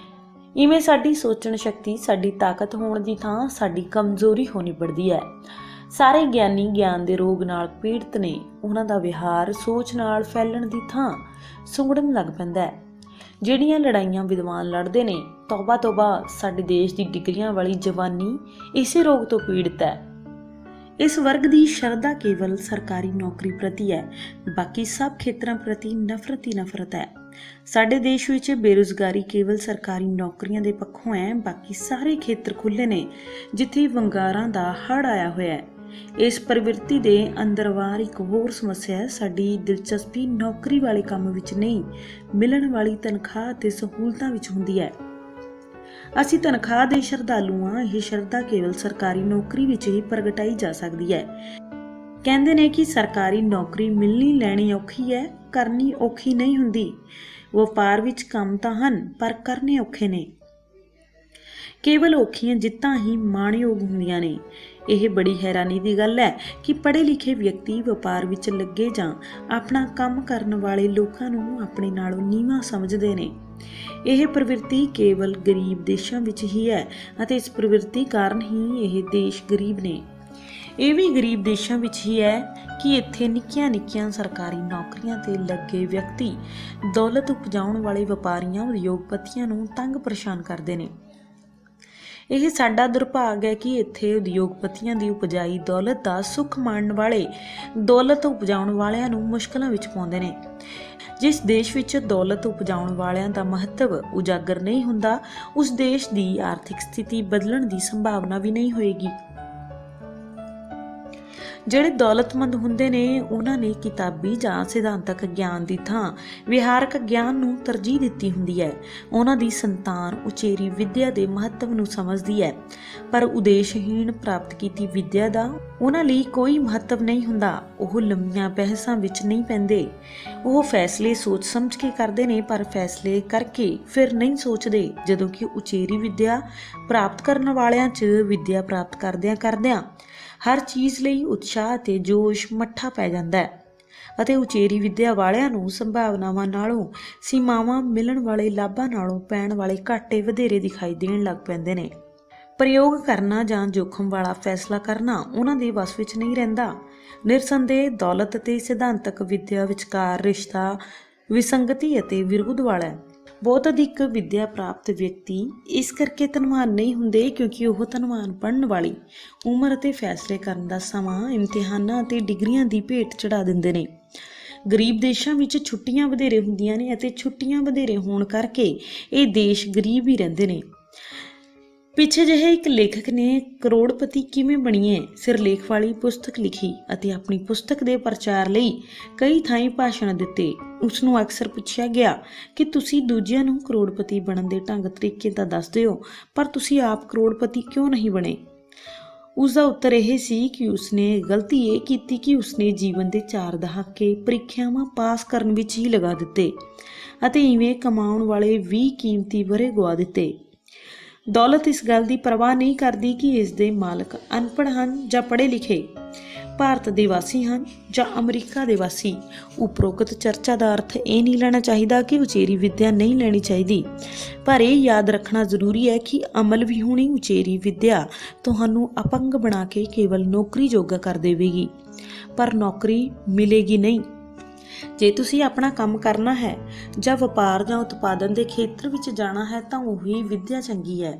ਇਵੇਂ ਸਾਡੀ ਸੋਚਣ ਸ਼ਕਤੀ ਸਾਡੀ ਤਾਕਤ ਹੋਣ ਦੀ ਥਾਂ ਸਾਡੀ ਕਮਜ਼ੋਰੀ ਹੋ ਨਿਬੜਦੀ ਹੈ। ਸਾਰੇ ਗਿਆਨੀ ਗਿਆਨ ਦੇ ਰੋਗ ਨਾਲ ਪੀੜਤ ਨੇ। ਉਹਨਾਂ ਦਾ ਵਿਹਾਰ ਸੋਚ ਨਾਲ ਫੈਲਣ ਦੀ ਥਾਂ ਸੁੰਗੜਨ ਲੱਗ ਪੈਂਦਾ ਹੈ। ਜਿਹੜੀਆਂ ਲੜਾਈਆਂ ਵਿਦਵਾਨ ਲੜਦੇ ਨੇ, ਤੌਬਾ ਤੌਬਾ, ਸਾਡੇ ਦੇਸ਼ ਦੀ ਡਿਗਰੀਆਂ ਵਾਲੀ ਜਵਾਨੀ ਇਸੇ ਰੋਗ ਤੋਂ ਪੀੜਤ ਹੈ। ਇਸ ਵਰਗ ਦੀ ਸ਼ਰਧਾ ਕੇਵਲ ਸਰਕਾਰੀ ਨੌਕਰੀ ਪ੍ਰਤੀ ਹੈ, ਬਾਕੀ ਸਭ ਖੇਤਰਾਂ ਪ੍ਰਤੀ ਨਫ਼ਰਤ ਹੀ ਨਫ਼ਰਤ ਹੈ। ਸਾਡੇ ਦੇਸ਼ ਵਿੱਚ ਬੇਰੁਜ਼ਗਾਰੀ ਕੇਵਲ ਸਰਕਾਰੀ ਨੌਕਰੀਆਂ ਦੇ ਪੱਖੋਂ ਹੈ, ਬਾਕੀ ਸਾਰੇ ਖੇਤਰ ਖੁੱਲ੍ਹੇ ਨੇ ਜਿੱਥੇ ਵੰਗਾਰਾਂ ਦਾ ਹੜ੍ਹ ਆਇਆ ਹੋਇਆ ਹੈ। ਇਸ ਪ੍ਰਵਿਰਤੀ ਦੇ ਅੰਦਰਵਾਰ ਇੱਕ ਹੋਰ ਸਮੱਸਿਆ ਹੈ। ਸਾਡੀ ਦਿਲਚਸਪੀ ਨੌਕਰੀ ਵਾਲੇ ਕੰਮ ਵਿੱਚ ਨਹੀਂ, ਮਿਲਣ ਵਾਲੀ ਤਨਖਾਹ ਅਤੇ ਸਹੂਲਤਾਂ ਵਿੱਚ ਹੁੰਦੀ ਹੈ। ਅਸੀਂ ਤਨਖਾਹ ਦੇ ਸ਼ਰਧਾਲੂ ਹਾਂ। ਇਹ ਸ਼ਰਧਾ ਕੇਵਲ ਸਰਕਾਰੀ ਨੌਕਰੀ ਵਿੱਚ ਹੀ ਪ੍ਰਗਟਾਈ ਜਾ ਸਕਦੀ ਹੈ। ਕਹਿੰਦੇ ਨੇ ਕਿ ਸਰਕਾਰੀ ਨੌਕਰੀ ਮਿਲਣੀ ਲੈਣੀ ਔਖੀ ਹੈ, ਕਰਨੀ ਔਖੀ ਨਹੀਂ ਹੁੰਦੀ। ਵਪਾਰ ਵਿੱਚ ਕੰਮ ਤਾਂ ਹਨ ਪਰ ਕਰਨੇ ਔਖੇ ਨੇ। ਕੇਵਲ ਔਖੀਆਂ ਜਿੱਤਾਂ ਹੀ ਮਾਣਯੋਗ ਹੁੰਦੀਆਂ ਨੇ। ਇਹ ਬੜੀ ਹੈਰਾਨੀ ਦੀ ਗੱਲ ਹੈ ਕਿ ਪੜ੍ਹੇ ਲਿਖੇ ਵਿਅਕਤੀ ਵਪਾਰ ਵਿੱਚ ਲੱਗੇ ਜਾਂ ਆਪਣਾ ਕੰਮ ਕਰਨ ਵਾਲੇ ਲੋਕਾਂ ਨੂੰ ਆਪਣੇ ਨਾਲੋਂ ਨੀਵਾਂ ਸਮਝਦੇ ਨੇ। ਇਹ ਪ੍ਰਵਿਰਤੀ ਕੇਵਲ ਗਰੀਬ ਦੇਸ਼ਾਂ ਵਿੱਚ ਹੀ ਹੈ ਅਤੇ ਇਸ ਪ੍ਰਵਿਰਤੀ ਕਾਰਨ ਹੀ ਇਹ ਦੇਸ਼ ਗਰੀਬ ਨੇ। ਇਹ ਵੀ ਗਰੀਬ ਦੇਸ਼ਾਂ ਵਿੱਚ ਹੀ ਹੈ ਕਿ ਇੱਥੇ ਨਿੱਕੀਆਂ ਨਿੱਕੀਆਂ ਸਰਕਾਰੀ ਨੌਕਰੀਆਂ ਤੇ ਲੱਗੇ ਵਿਅਕਤੀ ਦੌਲਤ ਉਪਜਾਉਣ ਵਾਲੇ ਵਪਾਰੀਆਂ, ਉਦਯੋਗਪਤੀਆਂ ਨੂੰ ਤੰਗ ਪਰੇਸ਼ਾਨ ਕਰਦੇ ਨੇ। ਇਹ ਸਾਡਾ ਦੁਰਭਾਗ ਹੈ ਕਿ ਇੱਥੇ ਉਦਯੋਗਪਤੀਆਂ ਦੀ ਉਪਜਾਈ ਦੌਲਤ ਦਾ ਸੁੱਖ ਮਾਣਨ ਵਾਲੇ ਦੌਲਤ ਉਪਜਾਉਣ ਵਾਲਿਆਂ ਨੂੰ ਮੁਸ਼ਕਲਾਂ ਵਿੱਚ ਪਾਉਂਦੇ ਨੇ। ਜਿਸ ਦੇਸ਼ ਵਿੱਚ ਦੌਲਤ ਉਪਜਾਉਣ ਵਾਲਿਆਂ ਦਾ ਮਹੱਤਵ ਉਜਾਗਰ ਨਹੀਂ ਹੁੰਦਾ, ਉਸ ਦੇਸ਼ ਦੀ ਆਰਥਿਕ ਸਥਿਤੀ ਬਦਲਣ ਦੀ ਸੰਭਾਵਨਾ ਵੀ ਨਹੀਂ ਹੋਏਗੀ। ਜਿਹੜੇ ਦੌਲਤਮੰਦ ਹੁੰਦੇ ਨੇ ਉਹਨਾਂ ਨੇ ਕਿਤਾਬੀ ਜਾਂ ਸਿਧਾਂਤਕ ਗਿਆਨ ਦੀ ਥਾਂ ਵਿਹਾਰਕ ਗਿਆਨ ਨੂੰ ਤਰਜੀਹ ਦਿੱਤੀ ਹੁੰਦੀ ਹੈ। ਉਹਨਾਂ ਦੀ ਸੰਤਾਨ ਉਚੇਰੀ ਵਿੱਦਿਆ ਦੇ ਮਹੱਤਵ ਨੂੰ ਸਮਝਦੀ ਹੈ, ਪਰ ਉਦੇਸ਼ਹੀਣ ਪ੍ਰਾਪਤ ਕੀਤੀ ਵਿੱਦਿਆ ਦਾ ਉਹਨਾਂ ਲਈ ਕੋਈ ਮਹੱਤਵ ਨਹੀਂ ਹੁੰਦਾ। ਉਹ ਲੰਮੀਆਂ ਬਹਿਸਾਂ ਵਿੱਚ ਨਹੀਂ ਪੈਂਦੇ। ਉਹ ਫੈਸਲੇ ਸੋਚ ਸਮਝ ਕੇ ਕਰਦੇ ਨੇ, ਪਰ ਫੈਸਲੇ ਕਰਕੇ ਫਿਰ ਨਹੀਂ ਸੋਚਦੇ। ਜਦੋਂ ਕਿ ਉਚੇਰੀ ਵਿੱਦਿਆ ਪ੍ਰਾਪਤ ਕਰਨ ਵਾਲਿਆਂ 'ਚ ਵਿੱਦਿਆ ਪ੍ਰਾਪਤ ਕਰਦਿਆਂ ਹਰ ਚੀਜ਼ ਲਈ ਉਤਸ਼ਾਹ ਅਤੇ ਜੋਸ਼ ਮੱਠਾ ਪੈ ਜਾਂਦਾ ਹੈ ਅਤੇ ਉਚੇਰੀ ਵਿੱਦਿਆ ਵਾਲਿਆਂ ਨੂੰ ਸੰਭਾਵਨਾਵਾਂ ਨਾਲੋਂ ਸੀਮਾਵਾਂ ਮਿਲਣ ਵਾਲੇ ਲਾਭਾਂ ਨਾਲੋਂ ਪੈਣ ਵਾਲੇ ਘਾਟੇ ਵਧੇਰੇ ਦਿਖਾਈ ਦੇਣ ਲੱਗ ਪੈਂਦੇ ਨੇ। ਪ੍ਰਯੋਗ ਕਰਨਾ ਜਾਂ ਜੋਖਮ ਵਾਲਾ ਫੈਸਲਾ ਕਰਨਾ ਉਹਨਾਂ ਦੇ ਵੱਸ ਵਿੱਚ ਨਹੀਂ ਰਹਿੰਦਾ। ਨਿਰਸੰਦੇਹ ਦੌਲਤ ਅਤੇ ਸਿਧਾਂਤਕ ਵਿੱਦਿਆ ਵਿਚਕਾਰ ਰਿਸ਼ਤਾ ਵਿਸੰਗਤੀ ਅਤੇ ਵਿਰੋਧ ਵਾਲਾ ਹੈ। ਬਹੁਤ ਅਧਿਕ ਵਿੱਦਿਆ ਪ੍ਰਾਪਤ ਵਿਅਕਤੀ ਇਸ ਕਰਕੇ ਧਨਵਾਨ ਨਹੀਂ ਹੁੰਦੇ ਕਿਉਂਕਿ ਉਹ ਧਨਵਾਨ ਬਣਨ ਵਾਲੀ ਉਮਰ ਅਤੇ ਫੈਸਲੇ ਕਰਨ ਦਾ ਸਮਾਂ ਇਮਤਿਹਾਨਾਂ ਅਤੇ ਡਿਗਰੀਆਂ ਦੀ ਭੇਟ ਚੜਾ ਦਿੰਦੇ ਨੇ। ਗਰੀਬ ਦੇਸ਼ਾਂ ਵਿੱਚ ਛੁੱਟੀਆਂ ਵਧੇਰੇ ਹੁੰਦੀਆਂ ਨੇ ਅਤੇ ਛੁੱਟੀਆਂ ਵਧੇਰੇ ਹੋਣ ਕਰਕੇ ਇਹ ਦੇਸ਼ ਗਰੀਬ ਹੀ ਰਹਿੰਦੇ ਨੇ। ਪਿੱਛੇ ਜਿਹੇ ਇੱਕ ਲੇਖਕ ਨੇ ਕਰੋੜਪਤੀ ਕਿਵੇਂ ਬਣੀਏ ਸਿਰਲੇਖ ਵਾਲੀ ਪੁਸਤਕ ਲਿਖੀ ਅਤੇ ਆਪਣੀ ਪੁਸਤਕ ਦੇ ਪ੍ਰਚਾਰ ਲਈ ਕਈ ਥਾਈਂ ਭਾਸ਼ਣ ਦਿੱਤੇ। ਉਸ ਨੂੰ ਅਕਸਰ ਪੁੱਛਿਆ ਗਿਆ ਕਿ ਤੁਸੀਂ ਦੂਜਿਆਂ ਨੂੰ ਕਰੋੜਪਤੀ ਬਣਨ ਦੇ ਢੰਗ ਤਰੀਕੇ ਤਾਂ ਦੱਸਦੇ ਹੋ, ਪਰ ਤੁਸੀਂ ਆਪ ਕਰੋੜਪਤੀ ਕਿਉਂ ਨਹੀਂ ਬਣੇ? ਉਸ ਦਾ ਉੱਤਰ ਇਹ ਸੀ ਕਿ ਉਸਨੇ ਗਲਤੀ ਇਹ ਕੀਤੀ ਕਿ ਉਸਨੇ ਜੀਵਨ ਦੇ 4 ਦਹਾਕੇ ਪ੍ਰੀਖਿਆਵਾਂ ਪਾਸ ਕਰਨ ਵਿੱਚ ਹੀ ਲਗਾ ਦਿੱਤੇ ਅਤੇ ਇਵੇਂ ਕਮਾਉਣ ਵਾਲੇ 20 ਕੀਮਤੀ ਵਰ੍ਹੇ ਗਵਾ ਦਿੱਤੇ। ਦੌਲਤ ਇਸ ਗੱਲ ਦੀ ਪਰਵਾਹ ਨਹੀਂ ਕਰਦੀ ਕਿ ਇਸ ਦੇ ਮਾਲਕ ਅਨਪੜ੍ਹ ਹਨ ਜਾਂ ਪੜ੍ਹੇ ਲਿਖੇ, ਭਾਰਤ ਦੇ ਵਾਸੀ ਹਨ ਜਾਂ ਅਮਰੀਕਾ ਦੇ ਵਾਸੀ। ਉਪਰੋਕਤ ਚਰਚਾ ਦਾ ਅਰਥ ਇਹ ਨਹੀਂ ਲੈਣਾ ਚਾਹੀਦਾ ਕਿ ਉਚੇਰੀ ਵਿੱਦਿਆ ਨਹੀਂ ਲੈਣੀ ਚਾਹੀਦੀ, ਪਰ ਇਹ ਯਾਦ ਰੱਖਣਾ ਜ਼ਰੂਰੀ ਹੈ ਕਿ ਅਮਲ ਵਿਹੂਣੀ ਉਚੇਰੀ ਵਿੱਦਿਆ ਤੁਹਾਨੂੰ ਅਪੰਗ ਬਣਾ ਕੇ ਕੇਵਲ ਨੌਕਰੀ ਜੋਗਾ ਕਰ ਦੇਵੇਗੀ, ਪਰ ਨੌਕਰੀ ਮਿਲੇਗੀ ਨਹੀਂ। ਜੇ ਤੁਸੀਂ ਆਪਣਾ ਕੰਮ ਕਰਨਾ ਹੈ ਜਾਂ ਵਪਾਰ ਜਾਂ ਉਤਪਾਦਨ ਦੇ ਖੇਤਰ ਵਿੱਚ ਜਾਣਾ ਹੈ ਤਾਂ ਉਹੀ ਵਿੱਦਿਆ ਚੰਗੀ ਹੈ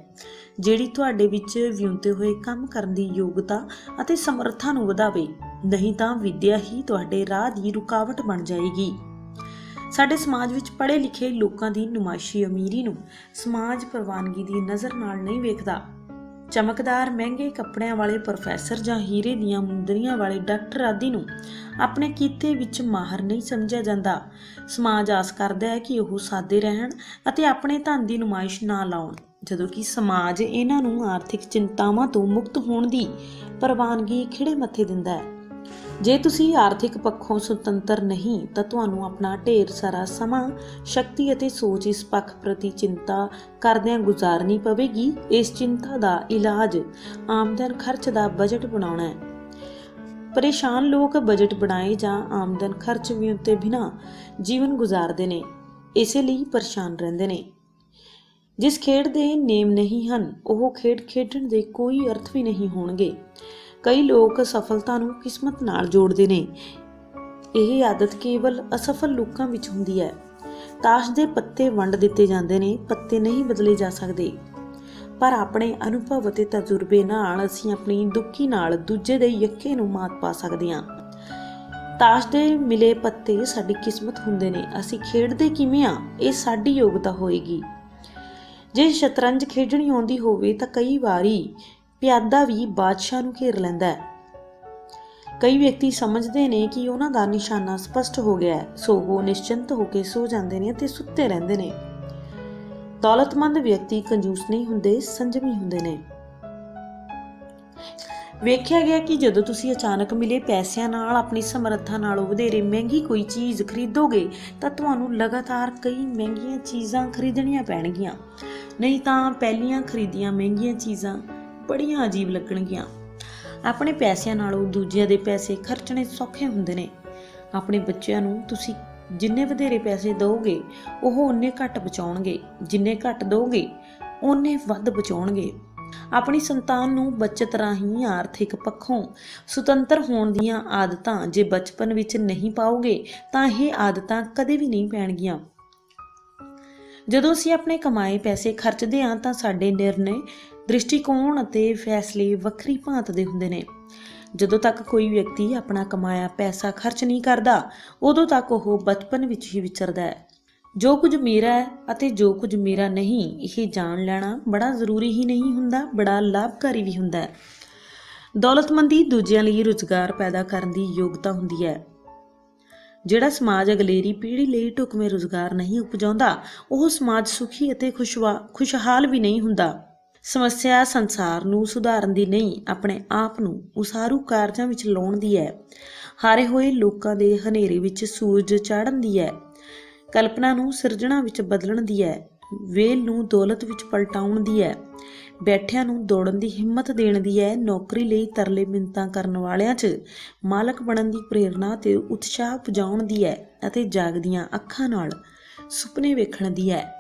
ਜਿਹੜੀ ਤੁਹਾਡੇ ਵਿੱਚ ਵਿਉਂਤੇ ਹੋਏ ਕੰਮ ਕਰਨ ਦੀ ਯੋਗਤਾ ਅਤੇ ਸਮਰੱਥਾ ਨੂੰ ਵਧਾਵੇ। ਨਹੀਂ ਤਾਂ ਵਿੱਦਿਆ ਹੀ ਤੁਹਾਡੇ ਰਾਹ ਦੀ ਰੁਕਾਵਟ ਬਣ ਜਾਏਗੀ। ਸਾਡੇ ਸਮਾਜ ਵਿੱਚ ਪੜ੍ਹੇ ਲਿਖੇ ਲੋਕਾਂ ਦੀ ਨੁਮਾਇਸ਼ੀ ਅਮੀਰੀ ਨੂੰ ਸਮਾਜ ਪ੍ਰਵਾਨਗੀ ਦੀ ਨਜ਼ਰ ਨਾਲ ਨਹੀਂ ਵੇਖਦਾ। ਚਮਕਦਾਰ ਮਹਿੰਗੇ ਕੱਪੜਿਆਂ ਵਾਲੇ ਪ੍ਰੋਫੈਸਰ ਜਾਂ ਹੀਰੇ ਦੀਆਂ ਮੁੰਦਰੀਆਂ ਵਾਲੇ ਡਾਕਟਰ ਆਦਿ ਨੂੰ ਆਪਣੇ ਕਿੱਤੇ ਵਿੱਚ ਮਾਹਰ ਨਹੀਂ ਸਮਝਿਆ ਜਾਂਦਾ। ਸਮਾਜ ਆਸ ਕਰਦਾ ਹੈ ਕਿ ਉਹ ਸਾਦੇ ਰਹਿਣ ਅਤੇ ਆਪਣੇ ਧਨ ਦੀ ਨੁਮਾਇਸ਼ ਨਾ ਲਾਉਣ, ਜਦੋਂ ਕਿ ਸਮਾਜ ਇਹਨਾਂ ਨੂੰ ਆਰਥਿਕ ਚਿੰਤਾਵਾਂ ਤੋਂ ਮੁਕਤ ਹੋਣ ਦੀ ਪ੍ਰਵਾਨਗੀ ਖਿੜੇ ਮੱਥੇ ਦਿੰਦਾ ਹੈ। ਜੇ ਤੁਸੀਂ ਆਰਥਿਕ ਪੱਖੋਂ ਸੁਤੰਤਰ ਨਹੀਂ ਤਾਂ ਤੁਹਾਨੂੰ ਆਪਣਾ ਢੇਰ ਸਾਰਾ ਸਮਾਂ, ਸ਼ਕਤੀ ਅਤੇ ਸੋਚ ਇਸ ਪੱਖ ਪ੍ਰਤੀ ਚਿੰਤਾ ਕਰਦਿਆਂ ਗੁਜ਼ਾਰਨੀ ਪਵੇਗੀ। ਇਸ ਚਿੰਤਾ ਦਾ ਇਲਾਜ ਆਮਦਨ ਖਰਚ ਦਾ ਬਜਟ ਬਣਾਉਣਾ ਹੈ। ਪਰੇਸ਼ਾਨ ਲੋਕ ਬਜਟ ਬਣਾਏ ਜਾਂ ਆਮਦਨ ਖਰਚ ਵਿਉਂਤੇ ਬਿਨਾਂ ਜੀਵਨ ਗੁਜ਼ਾਰਦੇ ਨੇ, ਇਸੇ ਲਈ ਪਰੇਸ਼ਾਨ ਰਹਿੰਦੇ ਨੇ। ਜਿਸ ਖੇਡ ਦੇ ਨੇਮ ਨਹੀਂ ਹਨ ਉਹ ਖੇਡ ਖੇਡਣ ਦੇ ਕੋਈ ਅਰਥ ਵੀ ਨਹੀਂ ਹੋਣਗੇ। ਕਈ ਲੋਕ ਸਫਲਤਾ ਨੂੰ ਕਿਸਮਤ ਨਾਲ ਜੋੜਦੇ ਨੇ। ਇਹ ਆਦਤ ਕੇਵਲ ਅਸਫਲ ਲੋਕਾਂ ਵਿੱਚ ਹੁੰਦੀ ਹੈ। ਤਾਸ਼ ਦੇ ਪੱਤੇ ਵੰਡ ਦਿੱਤੇ ਜਾਂਦੇ ਨੇ, ਪੱਤੇ ਨਹੀਂ ਬਦਲੇ ਜਾ ਸਕਦੇ, ਪਰ ਆਪਣੇ ਅਨੁਭਵ ਅਤੇ ਤਜਰਬੇ ਨਾਲ ਅਸੀਂ ਆਪਣੀ ਦੁੱਖੀ ਨਾਲ ਦੂਜੇ ਦੇ ਯੱਕੇ ਨੂੰ ਮਾਤ ਪਾ ਸਕਦੇ ਹਾਂ। ਤਾਸ਼ ਦੇ ਮਿਲੇ ਪੱਤੇ ਸਾਡੀ ਕਿਸਮਤ ਹੁੰਦੇ ਨੇ। ਅਸੀਂ ਖੇਡਦੇ ਕਿਵੇਂ ਆ ਇਹ ਸਾਡੀ ਯੋਗਤਾ ਹੋਏਗੀ। ਜੇ ਸ਼ਤਰੰਜ ਖੇਡਣੀ ਆਉਂਦੀ ਹੋਵੇ ਤਾਂ ਕਈ ਵਾਰੀ ਪਿਆਦਾ ਵੀ ਬਾਦਸ਼ਾਹ ਨੂੰ ਘੇਰ ਲੈਂਦਾ ਹੈ। ਕਈ ਵਿਅਕਤੀ ਸਮਝਦੇ ਨੇ ਕਿ ਉਹਨਾਂ ਦਾ ਨਿਸ਼ਾਨਾ ਸਪਸ਼ਟ ਹੋ ਗਿਆ ਹੈ, ਸੋ ਉਹ ਨਿਸ਼ਚਿੰਤ ਹੋ ਕੇ ਸੋ ਜਾਂਦੇ ਨੇ ਅਤੇ ਸੁੱਤੇ ਰਹਿੰਦੇ ਨੇ। ਦੌਲਤਮੰਦ ਵਿਅਕਤੀ ਕੰਜੂਸ ਨਹੀਂ ਹੁੰਦੇ, ਸੰਜਮੀ ਹੁੰਦੇ ਨੇ। ਵੇਖਿਆ ਗਿਆ ਕਿ ਜਦੋਂ ਤੁਸੀਂ ਅਚਾਨਕ ਮਿਲੇ ਪੈਸਿਆਂ ਨਾਲ ਆਪਣੀ ਸਮਰੱਥਾ ਨਾਲੋਂ ਵਧੇਰੇ ਮਹਿੰਗੀ ਕੋਈ ਚੀਜ਼ ਖਰੀਦੋਗੇ ਤਾਂ ਤੁਹਾਨੂੰ ਲਗਾਤਾਰ ਕਈ ਮਹਿੰਗੀਆਂ ਚੀਜ਼ਾਂ ਖਰੀਦਣੀਆਂ ਪੈਣਗੀਆਂ, ਨਹੀਂ ਤਾਂ ਪਹਿਲੀਆਂ ਖਰੀਦੀਆਂ ਮਹਿੰਗੀਆਂ ਚੀਜ਼ਾਂ ਬੜੀਆਂ ਅਜੀਬ ਲੱਗਣਗੀਆਂ। ਆਪਣੇ ਪੈਸਿਆਂ ਨਾਲੋਂ ਦੂਜਿਆਂ ਦੇ ਪੈਸੇ ਖਰਚਣੇ ਸੌਖੇ ਹੁੰਦੇ ਨੇ। ਆਪਣੇ ਬੱਚਿਆਂ ਨੂੰ ਤੁਸੀਂ ਜਿੰਨੇ ਵਧੇਰੇ ਪੈਸੇ ਦਿਓਗੇ ਉਹ ਓਨੇ ਘੱਟ ਬਚਾਉਣਗੇ, ਜਿੰਨੇ ਘੱਟ ਦਿਓਗੇ ਓਨੇ ਵੱਧ ਬਚਾਉਣਗੇ। ਆਪਣੀ ਸੰਤਾਨ ਨੂੰ ਬਚਤ ਰਾਹੀਂ ਆਰਥਿਕ ਪੱਖੋਂ ਸੁਤੰਤਰ ਹੋਣ ਦੀਆਂ ਆਦਤਾਂ ਜੇ ਬਚਪਨ ਵਿੱਚ ਨਹੀਂ ਪਾਓਗੇ ਤਾਂ ਇਹ ਆਦਤਾਂ ਕਦੇ ਵੀ ਨਹੀਂ ਪੈਣਗੀਆਂ। ਜਦੋਂ ਅਸੀਂ ਆਪਣੇ ਕਮਾਏ ਪੈਸੇ ਖਰਚਦੇ ਹਾਂ ਤਾਂ ਸਾਡੇ ਨਿਰਣੇ ਦ੍ਰਿਸ਼ਟੀਕੋਣ ਅਤੇ ਫੈਸਲੇ ਵੱਖਰੀ ਭਾਂਤ ਦੇ ਹੁੰਦੇ ਨੇ। ਜਦੋਂ ਤੱਕ ਕੋਈ ਵਿਅਕਤੀ ਆਪਣਾ ਕਮਾਇਆ ਪੈਸਾ ਖਰਚ ਨਹੀਂ ਕਰਦਾ, ਉਦੋਂ ਤੱਕ ਉਹ ਬਚਪਨ ਵਿੱਚ ਹੀ ਵਿਚਰਦਾ ਹੈ। ਜੋ ਕੁਝ ਮੇਰਾ ਹੈ ਅਤੇ ਜੋ ਕੁਝ ਮੇਰਾ ਨਹੀਂ, ਇਹ ਜਾਣ ਲੈਣਾ ਬੜਾ ਜ਼ਰੂਰੀ ਹੀ ਨਹੀਂ ਹੁੰਦਾ, ਬੜਾ ਲਾਭਕਾਰੀ ਵੀ ਹੁੰਦਾ ਹੈ। ਦੌਲਤਮੰਦੀ ਦੂਜਿਆਂ ਲਈ ਰੁਜ਼ਗਾਰ ਪੈਦਾ ਕਰਨ ਦੀ ਯੋਗਤਾ ਹੁੰਦੀ ਹੈ। ਜਿਹੜਾ ਸਮਾਜ ਅਗਲੇਰੀ ਪੀੜ੍ਹੀ ਲਈ ਢੁਕਵੇਂ ਰੁਜ਼ਗਾਰ ਨਹੀਂ ਉਪਜਾਉਂਦਾ, ਉਹ ਸਮਾਜ ਸੁਖੀ ਅਤੇ ਖੁਸ਼ਹਾਲ ਵੀ ਨਹੀਂ ਹੁੰਦਾ। ਸਮੱਸਿਆ ਸੰਸਾਰ ਨੂੰ ਸੁਧਾਰਨ ਦੀ ਨਹੀਂ, ਆਪਣੇ ਆਪ ਨੂੰ ਉਸਾਰੂ ਕਾਰਜਾਂ ਵਿੱਚ ਲਾਉਣ ਦੀ ਹੈ। ਹਾਰੇ ਹੋਏ ਲੋਕਾਂ ਦੇ ਹਨੇਰੇ ਵਿੱਚ ਸੂਰਜ ਚਾੜ੍ਹਨ ਦੀ ਹੈ। ਕਲਪਨਾ ਨੂੰ ਸਿਰਜਣਾ ਵਿੱਚ ਬਦਲਣ ਦੀ ਹੈ। ਵੇਲ ਨੂੰ ਦੌਲਤ ਵਿੱਚ ਪਲਟਾਉਣ ਦੀ ਹੈ। ਬੈਠਿਆਂ ਨੂੰ ਦੌੜਨ ਦੀ ਹਿੰਮਤ ਦੇਣ ਦੀ ਹੈ। ਨੌਕਰੀ ਲਈ ਤਰਲੇ ਮਿੰਨਤਾਂ ਕਰਨ ਵਾਲਿਆਂ 'ਚ ਮਾਲਕ ਬਣਨ ਦੀ ਪ੍ਰੇਰਨਾ ਤੇ ਉਤਸ਼ਾਹ ਉਪਜਾਉਣ ਦੀ ਹੈ ਅਤੇ ਜਾਗਦੀਆਂ ਅੱਖਾਂ ਨਾਲ ਸੁਪਨੇ ਵੇਖਣ ਦੀ ਹੈ।